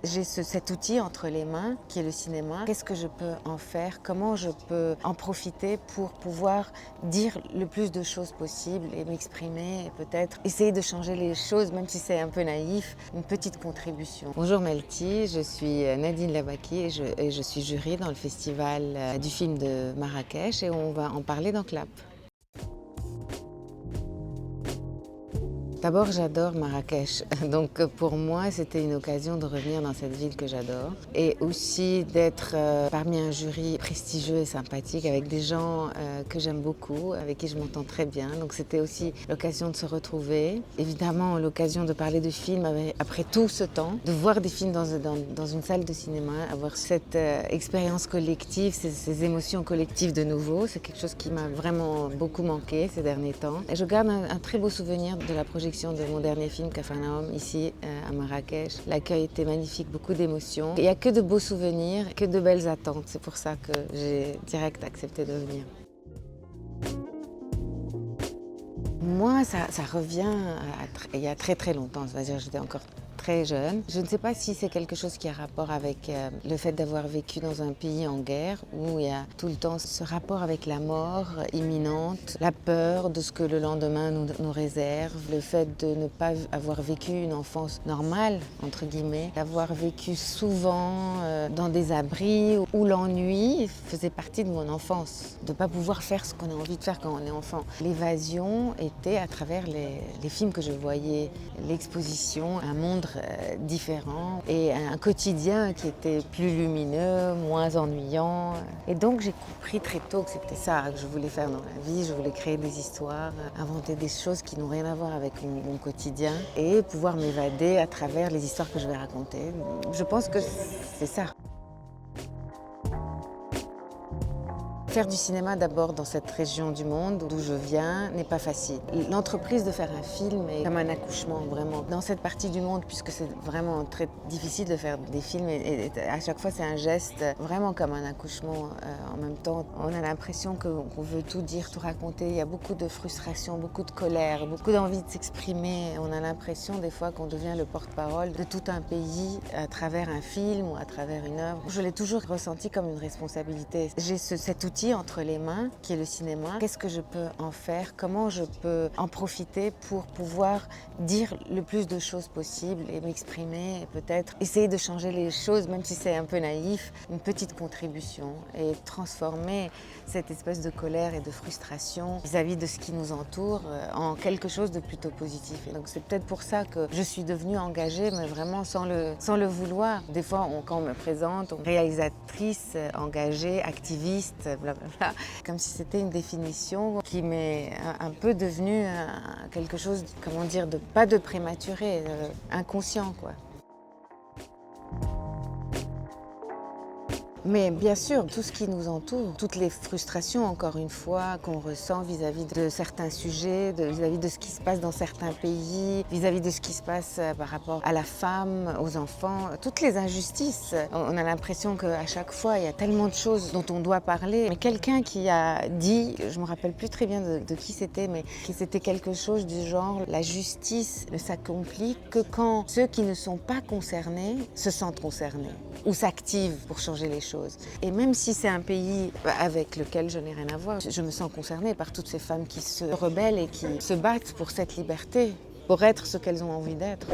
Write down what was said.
J'ai cet outil entre les mains qui est le cinéma. Qu'est-ce que je peux en faire? Comment je peux en profiter pour pouvoir dire le plus de choses possible et m'exprimer et peut-être essayer de changer les choses, même si c'est un peu naïf, une petite contribution. Bonjour Melty, je suis Nadine Labaki et je suis jury dans le festival du film de Marrakech et on va en parler dans CLAP. D'abord, j'adore Marrakech. Donc pour moi, c'était une occasion de revenir dans cette ville que j'adore et aussi d'être parmi un jury prestigieux et sympathique avec des gens que j'aime beaucoup, avec qui je m'entends très bien. Donc c'était aussi l'occasion de se retrouver. Évidemment, l'occasion de parler de films après tout ce temps, de voir des films dans une salle de cinéma, avoir cette expérience collective, ces émotions collectives de nouveau. C'est quelque chose qui m'a vraiment beaucoup manqué ces derniers temps. Et je garde un très beau souvenir de la projection de mon dernier film Capharnaüm ici à Marrakech. L'accueil était magnifique, beaucoup d'émotions. Il n'y a que de beaux souvenirs, que de belles attentes. C'est pour ça que j'ai direct accepté de venir. Moi, ça revient il y a très très longtemps, c'est-à-dire j'étais encore très jeune. Je ne sais pas si c'est quelque chose qui a rapport avec le fait d'avoir vécu dans un pays en guerre où il y a tout le temps ce rapport avec la mort imminente, la peur de ce que le lendemain nous réserve, le fait de ne pas avoir vécu une enfance normale, entre guillemets, d'avoir vécu souvent dans des abris où l'ennui faisait partie de mon enfance, de ne pas pouvoir faire ce qu'on a envie de faire quand on est enfant. L'évasion était à travers les films que je voyais, l'exposition, un monde différent et un quotidien qui était plus lumineux, moins ennuyant. Et donc j'ai compris très tôt que c'était ça que je voulais faire dans la vie. Je voulais créer des histoires, inventer des choses qui n'ont rien à voir avec mon quotidien et pouvoir m'évader à travers les histoires que je vais raconter. Je pense que c'est ça. Faire du cinéma d'abord dans cette région du monde d'où je viens n'est pas facile. L'entreprise de faire un film est comme un accouchement vraiment. Dans cette partie du monde, puisque c'est vraiment très difficile de faire des films et à chaque fois c'est un geste vraiment comme un accouchement en même temps. On a l'impression qu'on veut tout dire, tout raconter. Il y a beaucoup de frustration, beaucoup de colère, beaucoup d'envie de s'exprimer. On a l'impression des fois qu'on devient le porte-parole de tout un pays à travers un film ou à travers une œuvre. Je l'ai toujours ressenti comme une responsabilité. J'ai cet outil entre les mains qui est le cinéma. Qu'est-ce que je peux en faire? Comment je peux en profiter pour pouvoir dire le plus de choses possible et m'exprimer et peut-être essayer de changer les choses, même si c'est un peu naïf, une petite contribution et transformer cette espèce de colère et de frustration vis-à-vis de ce qui nous entoure en quelque chose de plutôt positif. Et donc c'est peut-être pour ça que je suis devenue engagée, mais vraiment sans le vouloir. Des fois, quand on me présente, réalisatrice engagée, activiste, blablabla, comme si c'était une définition qui m'est un peu devenue quelque chose, comment dire, pas de prématuré, inconscient, quoi. Mais bien sûr, tout ce qui nous entoure, toutes les frustrations, encore une fois, qu'on ressent vis-à-vis de certains sujets, vis-à-vis de ce qui se passe dans certains pays, vis-à-vis de ce qui se passe par rapport à la femme, aux enfants, toutes les injustices. On a l'impression qu'à chaque fois, il y a tellement de choses dont on doit parler. Mais quelqu'un qui a dit, je ne me rappelle plus très bien de qui c'était, mais qui c'était quelque chose du genre, la justice ne s'accomplit que quand ceux qui ne sont pas concernés se sentent concernés ou s'activent pour changer les choses. Et même si c'est un pays avec lequel je n'ai rien à voir, je me sens concernée par toutes ces femmes qui se rebellent et qui se battent pour cette liberté, pour être ce qu'elles ont envie d'être.